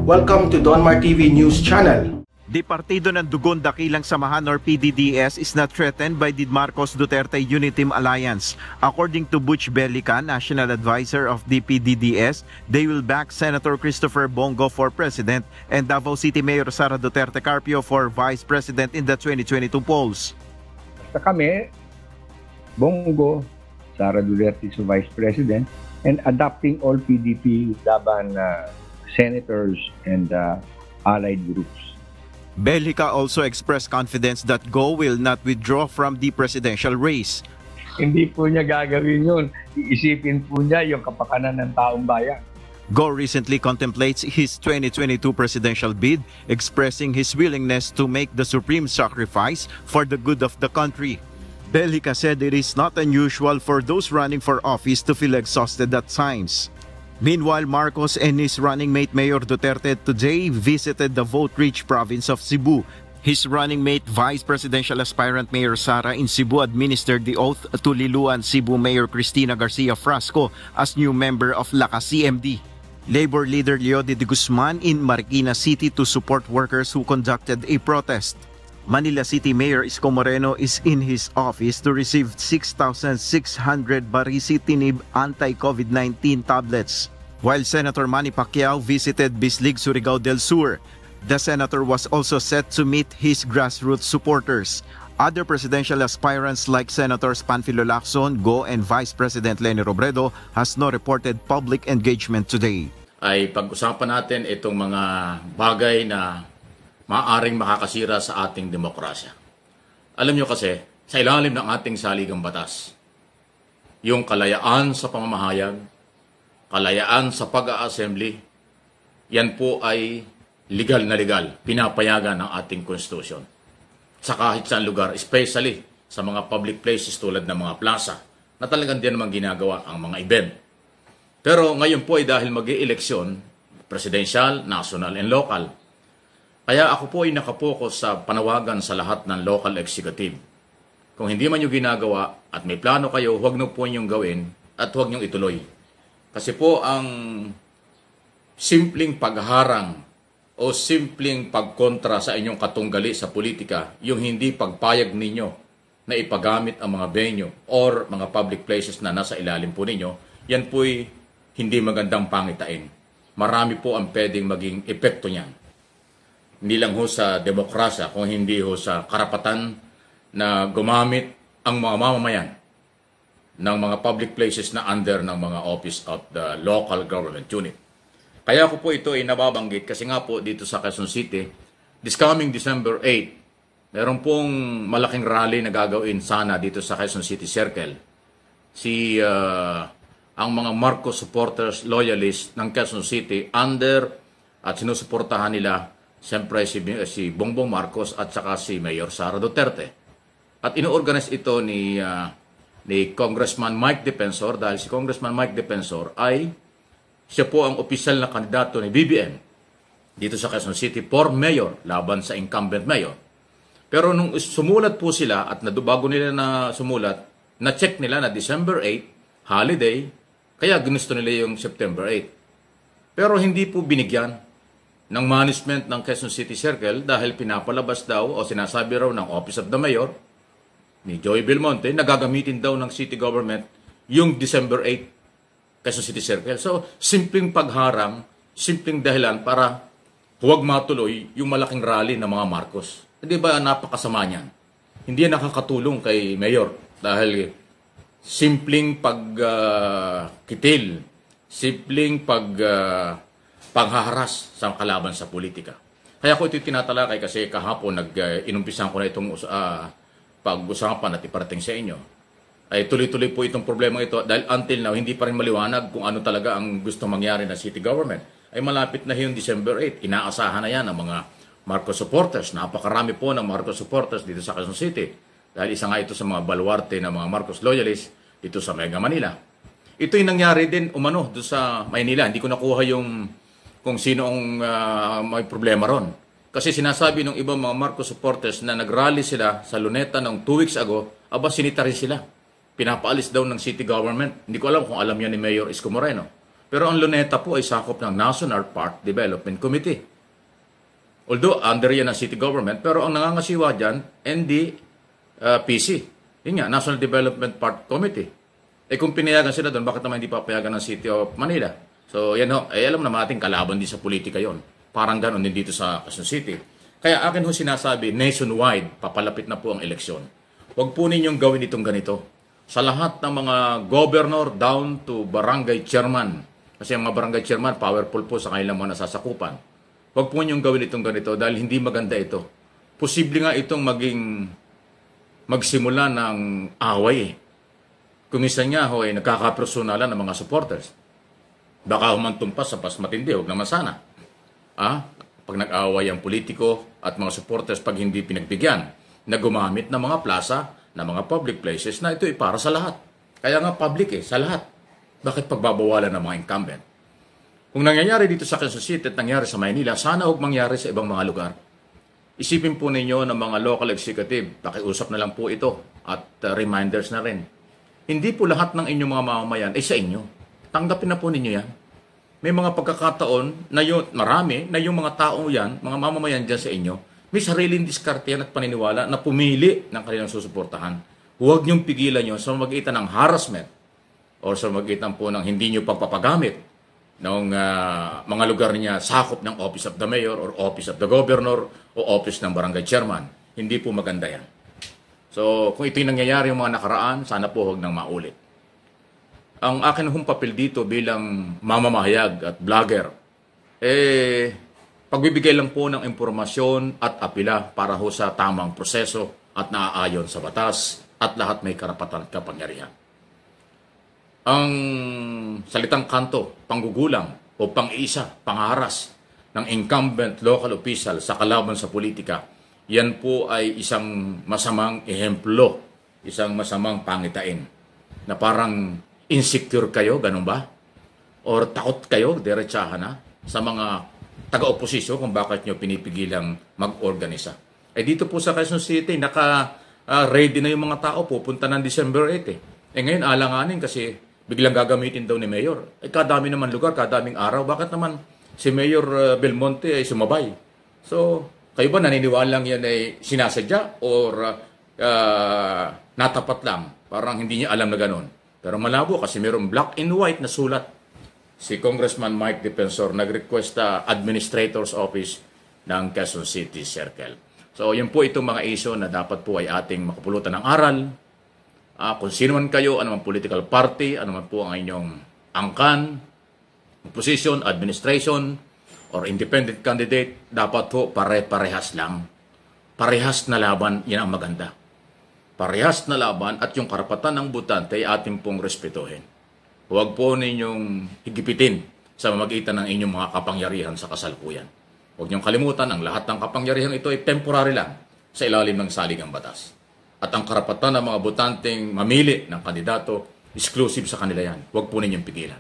Welcome to Donmar TV News Channel. Di Partido ng Dugon Dakilang Samahan or PDDS is not threatened by the Marcos Duterte Uniteam Alliance. According to Butch Bellica, National Advisor of the PDDS, they will back Senator Christopher Bongo for President and Davao City Mayor Sara Duterte Carpio for Vice President in the 2022 polls. Basta kami, Bongo, Sara Duterte to Vice President, and adopting all PDP laban senators and allied groups. Bellica also expressed confidence that Go will not withdraw from the presidential race. Hindi po niya gagawin yun. Iisipin po niya yung kapakanan ng taong bayan. Go recently contemplates his 2022 presidential bid, expressing his willingness to make the supreme sacrifice for the good of the country. Bellica said it is not unusual for those running for office to feel exhausted at times. Meanwhile, Marcos and his running mate Mayor Duterte today visited the vote-rich province of Cebu. His running mate, Vice Presidential aspirant Mayor Sara in Cebu, administered the oath to Liloan Cebu Mayor Cristina Garcia Frasco as new member of Lakas CMD. Labor leader Leody de Guzman in Marikina City to support workers who conducted a protest. Manila City Mayor Isko Moreno is in his office to receive 6,600 baricitinib anti-COVID-19 tablets. While Senator Manny Pacquiao visited Bislig, Surigao del Sur, the senator was also set to meet his grassroots supporters. Other presidential aspirants like Senators Panfilo Lacson, Go, and Vice President Leni Robredo has no reported public engagement today. Ay pag-usapan natin itong mga bagay na maaaring makakasira sa ating demokrasya. Alam nyo kasi, sa ilalim ng ating saligang batas, yung kalayaan sa pamamahayag, kalayaan sa pag-a-assembly, yan po ay legal na legal, pinapayagan ng ating konstitusyon. Sa kahit saan lugar, especially sa mga public places tulad ng mga plaza, na talagang din naman ginagawa ang mga event. Pero ngayon po ay dahil mag-i-eleksyon, presidential, national, and local, kaya ako po ay nakapokus sa panawagan sa lahat ng local executive. Kung hindi man nyo ginagawa at may plano kayo, huwag nyo po nyong gawin at huwag nyong ituloy. Kasi po ang simpleng pagharang o simpleng pagkontra sa inyong katunggali sa politika, yung hindi pagpayag ninyo na ipagamit ang mga venue or mga public places na nasa ilalim po ninyo, yan po'y hindi magandang pangitain. Marami po ang pwedeng maging epekto niyan. Hindi lang ho sa demokrasya, kung hindi ho sa karapatan na gumamit ang mga mamamayan ng mga public places na under ng mga office of the local government unit. Kaya ko po ito ay nababanggit kasi nga po dito sa Quezon City, this coming December 8, meron pong malaking rally na gagawin sana dito sa Quezon City Circle. Ang mga Marcos supporters, loyalists ng Quezon City under at sinusuportahan nila siyempre si Bongbong Marcos at saka si Mayor Sara Duterte. At ino-organize ito ni Congressman Mike Defensor dahil si Congressman Mike Defensor ay siya po ang opisyal na kandidato ni BBM dito sa Quezon City for Mayor laban sa incumbent Mayor. Pero nung sumulat po sila at bago nila na sumulat, na-check nila na December 8, holiday, kaya ginusto nila yung September 8. Pero hindi po binigyan ng management ng Quezon City Circle dahil pinapalabas daw o sinasabi raw ng Office of the Mayor ni Joey Belmonte na gagamitin daw ng city government yung December 8 Quezon City Circle. So, simpleng pagharang, simpleng dahilan para huwag matuloy yung malaking rally ng mga Marcos. Hindi ba napakasama niyan? Hindi yan nakakatulong kay Mayor dahil simpleng pagkitil, simpleng panghaharas sa kalaban sa politika. Kaya ko ito tinatalakay kasi kahapon inumpisan ko na itong pag-usapan at iparating sa inyo. Ay tuloy-tuloy po itong problema ito dahil until now hindi pa rin maliwanag kung ano talaga ang gusto mangyari na city government. Ay malapit na yung December 8. Inaasahan na yan ng mga Marcos supporters. Napakarami po ng Marcos supporters dito sa Quezon City. Dahil isa nga ito sa mga baluarte ng mga Marcos loyalists dito sa Mega Manila. Ito yung nangyari din umano doon sa Maynila. Hindi ko nakuha yung kung sino ang may problema ron. Kasi sinasabi ng ibang mga Marcos supporters na nag-rally sila sa Luneta ng 2 weeks ago, sinita rin sila. Pinapaalis daw ng city government. Hindi ko alam kung alam yan ni Mayor Isko Moreno. Pero ang Luneta po ay sakop ng National Park Development Committee. Although under yan ang city government, pero ang nangangasiwa dyan, NDPC. Yun nga, National Development Park Committee. Kung pinayagan sila doon, bakit naman hindi papayagan ng City of Manila? So yan ho, alam naman natin kalaban din sa politika yon. Parang ganoon din dito sa Quezon City. Kaya akin ho sinasabi, nationwide, papalapit na po ang eleksyon. Huwag po ninyong gawin itong ganito. Sa lahat ng mga governor down to barangay chairman, kasi ang mga barangay chairman, powerful po sa kanilang mga nasasakupan. Huwag po ninyong gawin itong ganito dahil hindi maganda ito. Posible nga itong magsimula ng away. Kung minsan nga ho, nagkakapersonalan ng mga supporters. Baka humantumpas sa pas matindi, huwag naman sana. Pag nag-away ang politiko at mga supporters pag hindi pinagbigyan na gumamit ng mga plaza, ng mga public places na ito ay para sa lahat. Kaya nga public sa lahat. Bakit pagbabawalan ng mga incumbent? Kung nangyayari dito sa Quezon City at nangyari sa Maynila, sana huwag mangyari sa ibang mga lugar. Isipin po ninyo ng mga local executive, pakiusap na lang po ito at reminders na rin. Hindi po lahat ng inyong mga mamamayan ay sa inyo. Tanggapin na po ninyo yan. May mga pagkakataon na marami na yung mga tao yan, mga mamamayan dyan sa inyo, may sariling diskarte yan at paniniwala na pumili ng kanilang susuportahan. Huwag niyong pigilan yun sa magitan ng harassment o sa magitan po ng hindi niyo pagpapagamit ng mga lugar niya sakop ng Office of the Mayor or Office of the Governor o Office ng Barangay Chairman. Hindi po maganda yan. So, kung ito'y nangyayari yung mga nakaraan, sana po huwag nang maulit. Ang akin hong papel dito bilang mamamahayag at vlogger, pagbibigay lang po ng impormasyon at apila para ho sa tamang proseso at naaayon sa batas at lahat may karapatan at kapangyarihan. Ang salitang kanto, panggugulang o pang-iisa, pangaras ng incumbent local official sa kalaban sa politika, yan po ay isang masamang ehemplo, isang masamang pangitain na parang insecure kayo, ganun ba? Or takot kayo, diretsahan na, sa mga taga-oposisyon kung bakit nyo pinipigilang mag-organisa. Dito po sa Quezon City, naka-ready na yung mga tao, pupunta ng December 8. Ngayon, alanganin kasi biglang gagamitin daw ni Mayor. Kadami naman lugar, kadaming araw. Bakit naman si Mayor Belmonte ay sumabay? So, kayo ba naniniwala lang yan ay sinasadya or natapat lang? Parang hindi niya alam na gano'n. Pero malabo kasi mayroong black and white na sulat. Si Congressman Mike Defensor nag-request sa Administrator's Office ng Quezon City Circle. So, yun po itong mga issue na dapat po ay ating makapulutan ng aral. Kung sino man kayo, anumang political party, anuman po ang inyong angkan, opposition, administration, or independent candidate, dapat po pare-parehas lang. Parehas na laban, yan ang maganda. Parehas na laban at yung karapatan ng botante ay ating pong respetuhin. Huwag po ninyong higipitin sa mamagitan ng inyong mga kapangyarihan sa kasalukuyan. Huwag niyong kalimutan, ang lahat ng kapangyarihan ito ay temporary lang sa ilalim ng saligang batas. At ang karapatan ng mga botanteng mamili ng kandidato, exclusive sa kanila yan. Huwag po ninyong pigilan.